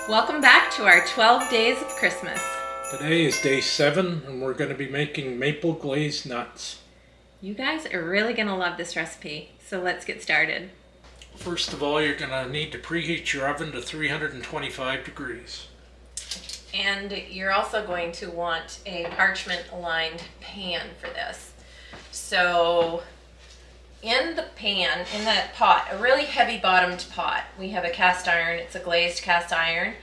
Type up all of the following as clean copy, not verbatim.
Welcome back to our 12 days of Christmas. Today is day 7 and we're going to be making maple glazed nuts. You guys are really going to love this recipe, so let's get started. First of all, you're going to need to preheat your oven to 325 degrees. And you're also going to want a parchment lined pan for this. So in the pan, in that pot, a really heavy bottomed pot, we have a cast iron. It's a glazed cast iron,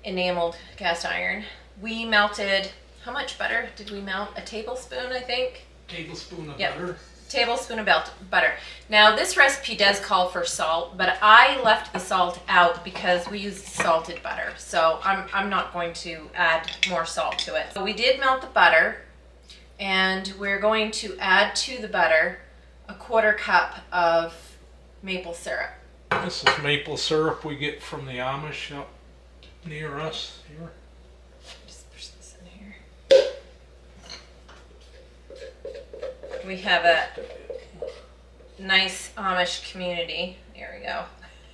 enameled cast iron. We melted, how much butter did we melt? A tablespoon, I think? Tablespoon of butter. Tablespoon of butter. Now this recipe does call for salt, but I left the salt out because we use salted butter. So I'm not going to add more salt to it. So we did melt the butter, and we're going to add to the butter a 1/4 cup of maple syrup. This is maple syrup we get from the Amish up near us here. Just push this in here. We have a nice Amish community. There we go.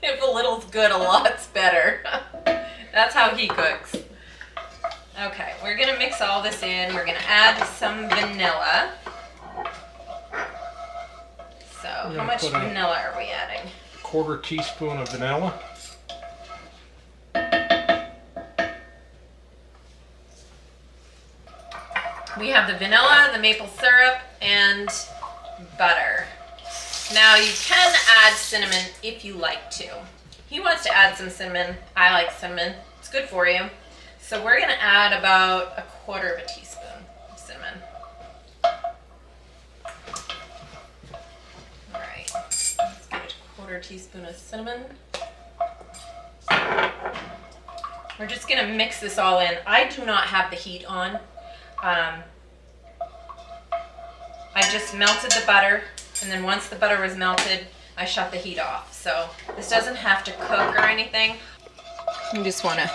If a little's good, a lot's better. That's how he cooks. Okay, we're gonna mix all this in. We're gonna add some vanilla. So, how much vanilla are we adding? 1/4 teaspoon of vanilla. We have the vanilla, the maple syrup, and butter. Now you can add cinnamon if you like to. He wants to add some cinnamon. I like cinnamon. It's good for you. So we're going to add about 1/4 teaspoon of cinnamon. All right, let's give it 1/4 teaspoon of cinnamon. We're just going to mix this all in. I do not have the heat on. I just melted the butter, and then once the butter was melted, I shut the heat off. So this doesn't have to cook or anything. You just want to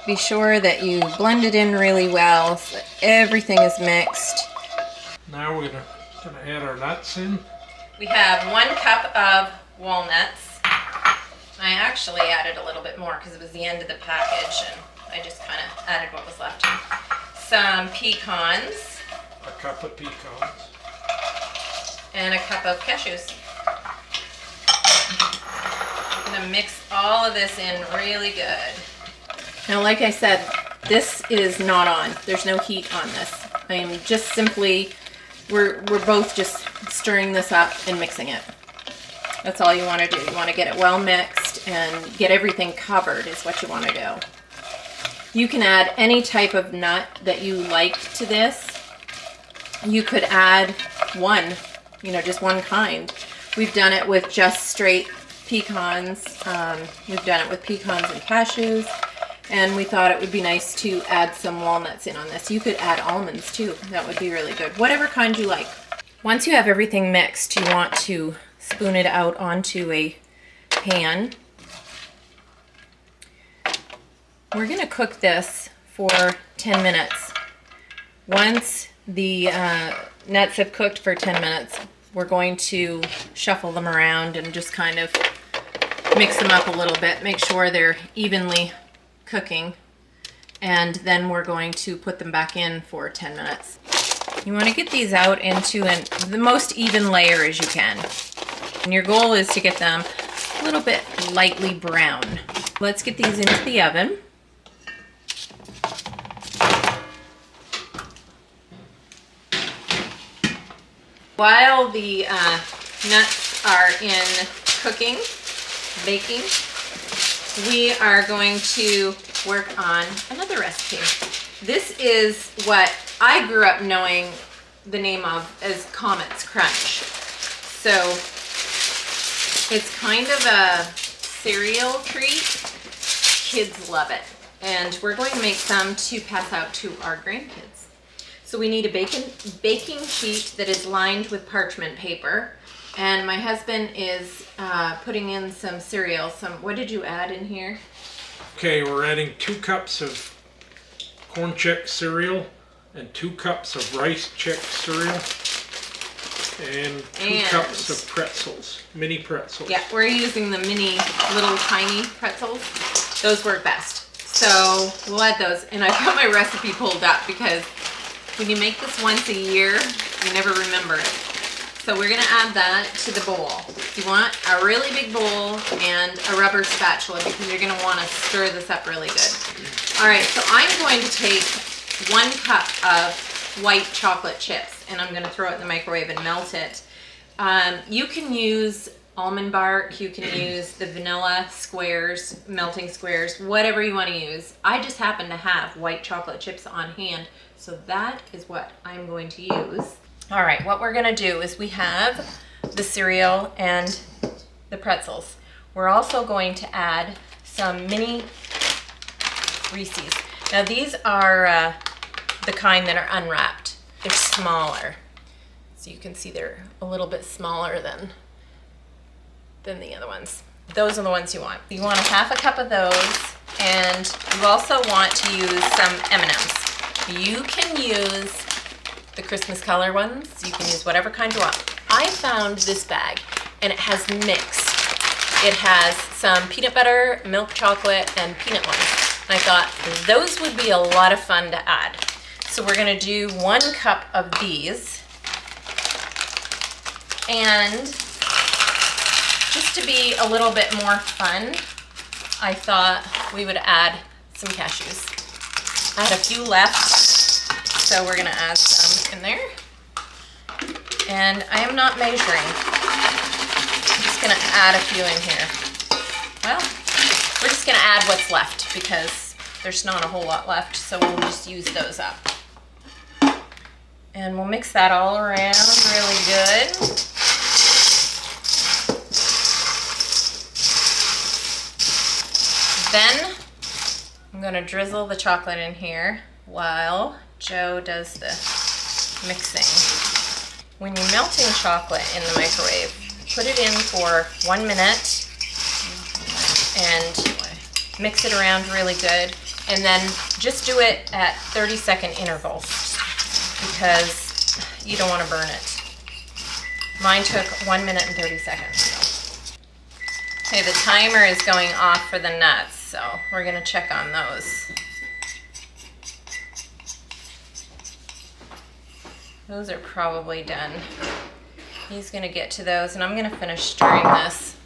be sure that you blend it in really well so that everything is mixed. Now we're going to add our nuts in. We have 1 cup of walnuts. I actually added a little bit more because it was the end of the package, and I just kind of added what was left. Some pecans. A cup of pecans. And a cup of cashews. I'm going to mix all of this in really good. Now, like I said, this is not on. There's no heat on this. I am just simply, we're both just stirring this up and mixing it. That's all you want to do. You want to get it well mixed and get everything covered is what you want to do. You can add any type of nut that you like to this. You could add one, just one kind. We've done it with just straight pecans. We've done it with pecans and cashews. And we thought it would be nice to add some walnuts in on this. You could add almonds too. That would be really good. Whatever kind you like. Once you have everything mixed, you want to spoon it out onto a pan. We're going to cook this for 10 minutes. Once the nuts have cooked for 10 minutes, we're going to shuffle them around and just kind of mix them up a little bit. Make sure they're evenly cooking. And then we're going to put them back in for 10 minutes. You want to get these out into the most even layer as you can. And your goal is to get them a little bit lightly brown. Let's get these into the oven. While the nuts are in cooking, baking, we are going to work on another recipe. This is what I grew up knowing the name of as Comets Crunch. So it's kind of a cereal treat. Kids love it. And we're going to make some to pass out to our grandkids. So we need a baking sheet that is lined with parchment paper. And my husband is putting in some cereal. What did you add in here? Okay, we're adding 2 cups of corn chex cereal and 2 cups of rice chex cereal and 2 cups of pretzels, mini pretzels. Yeah, we're using the mini, little tiny pretzels. those work best. So we'll add those. And I've got my recipe pulled up because when you make this once a year, you never remember it. So we're gonna add that to the bowl. You want a really big bowl and a rubber spatula because you're gonna wanna stir this up really good. All right, so I'm going to take 1 cup of white chocolate chips and I'm gonna throw it in the microwave and melt it. You can use almond bark, you can use the vanilla squares, melting squares, whatever you wanna use. I just happen to have white chocolate chips on hand, so that is what I'm going to use. All right, what we're gonna do is we have the cereal and the pretzels. We're also going to add some mini Reese's. Now these are the kind that are unwrapped. They're smaller. So you can see they're a little bit smaller than the other ones. Those are the ones you want. You want a 1/2 cup of those, and you also want to use some M&Ms. You can use the Christmas color ones. You can use whatever kind you want. I found this bag and it has mixed. It has some peanut butter, milk chocolate, and peanut ones. And I thought those would be a lot of fun to add. So we're gonna do 1 cup of these. And just to be a little bit more fun, I thought we would add some cashews. I had a few left, so we're gonna add some in there. And I am not measuring. I'm just gonna add a few in here. Well, we're just gonna add what's left because there's not a whole lot left, so we'll just use those up. And we'll mix that all around really good. Then I'm gonna drizzle the chocolate in here while Joe does the mixing. When you're melting chocolate in the microwave, put it in for 1 minute and mix it around really good. And then just do it at 30-second intervals because you don't want to burn it. Mine took 1 minute and 30 seconds. So. Okay, the timer is going off for the nuts, so we're gonna check on those. Those are probably done. He's gonna get to those and I'm gonna finish stirring this.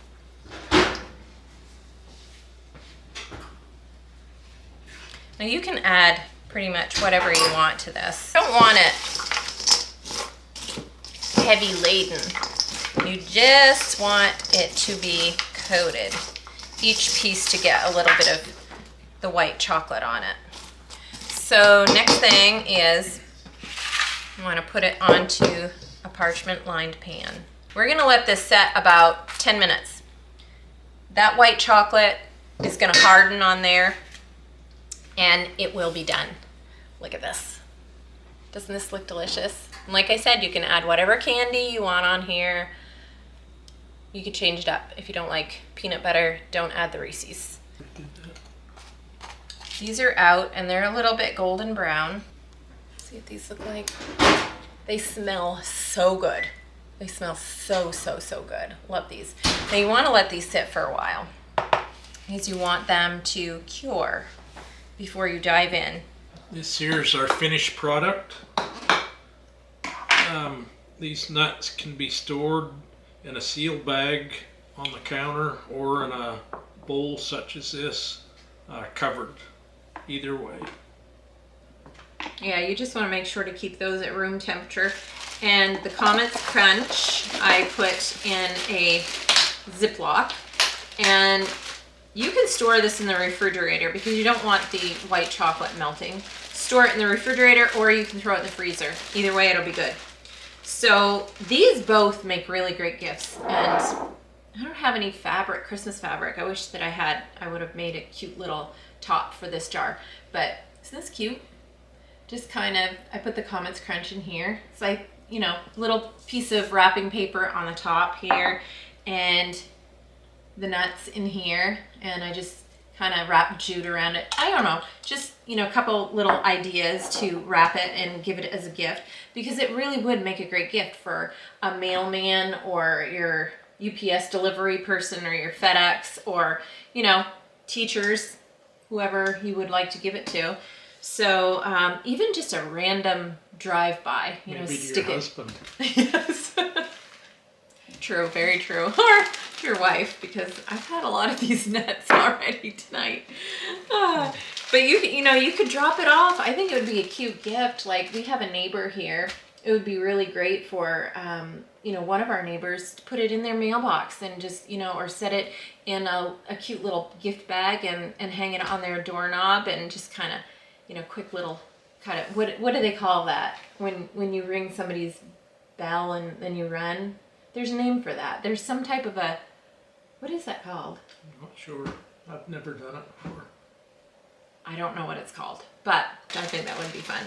Now you can add pretty much whatever you want to this. You don't want it heavy laden. You just want it to be coated. Each piece to get a little bit of the white chocolate on it. So next thing is I want to put it onto a parchment lined pan. We're going to let this set about 10 minutes. That white chocolate is going to harden on there and it will be done. Look at this. Doesn't this look delicious? And like I said, you can add whatever candy you want on here. You could change it up. If you don't like peanut butter, don't add the Reese's. These are out and they're a little bit golden brown. Let's see what these look like. They smell so good. They smell so good. Love these. Now you want to let these sit for a while because you want them to cure before you dive in. This here's our finished product. These nuts can be stored in a sealed bag on the counter or in a bowl such as this, covered. Either way. Yeah, you just want to make sure to keep those at room temperature. And the Comets Crunch I put in a Ziploc, and you can store this in the refrigerator because you don't want the white chocolate melting. Store it in the refrigerator or you can throw it in the freezer. Either way, it'll be good. So these both make really great gifts, and I don't have any fabric, Christmas fabric. I wish that I had. I would have made a cute little top for this jar, but isn't this cute? Just kind of, I put the Comets Crunch in here. It's like, you know, little piece of wrapping paper on the top here and the nuts in here, and I just kind of wrap jute around it. I don't know, just, you know, a couple little ideas to wrap it and give it as a gift, because it really would make a great gift for a mailman or your UPS delivery person or your FedEx or, you know, teachers. whoever you would like to give it to. So even just a random drive-by, you know, Maybe to stick your it. husband. Yes. True, very true. Or your wife, because I've had a lot of these nets already tonight. But you know, you could drop it off. I think it would be a cute gift. Like, we have a neighbor here. It would be really great for, you know, one of our neighbors to put it in their mailbox and just, you know, or set it in a cute little gift bag and hang it on their doorknob and just kind of, you know, quick little kind of, what do they call that? When you ring somebody's bell and then you run? There's a name for that. There's some type of a, what is that called? I'm not sure. I've never done it before. I don't know what it's called, but I think that would be fun.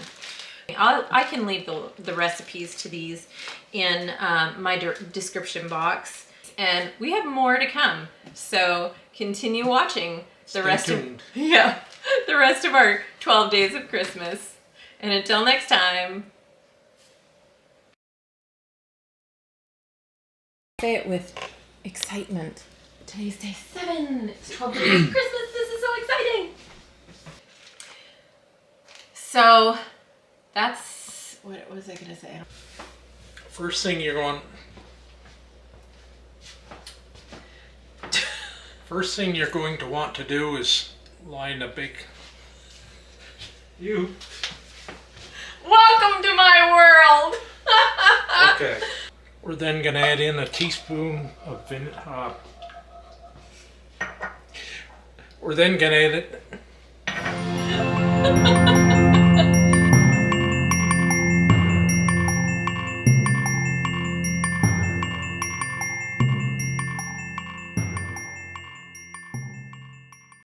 I can leave the recipes to these in my description box, and we have more to come. So continue watching the rest tuned. the rest of our 12 days of Christmas. And until next time. Say it with excitement. Today's day 7. It's 12 days of Christmas. This is so exciting. So that's, what was I going to say? First thing you're going to want to do is line a big. Welcome to my world. Okay. We're then going to add in a teaspoon of vinegar. We're then going to add it.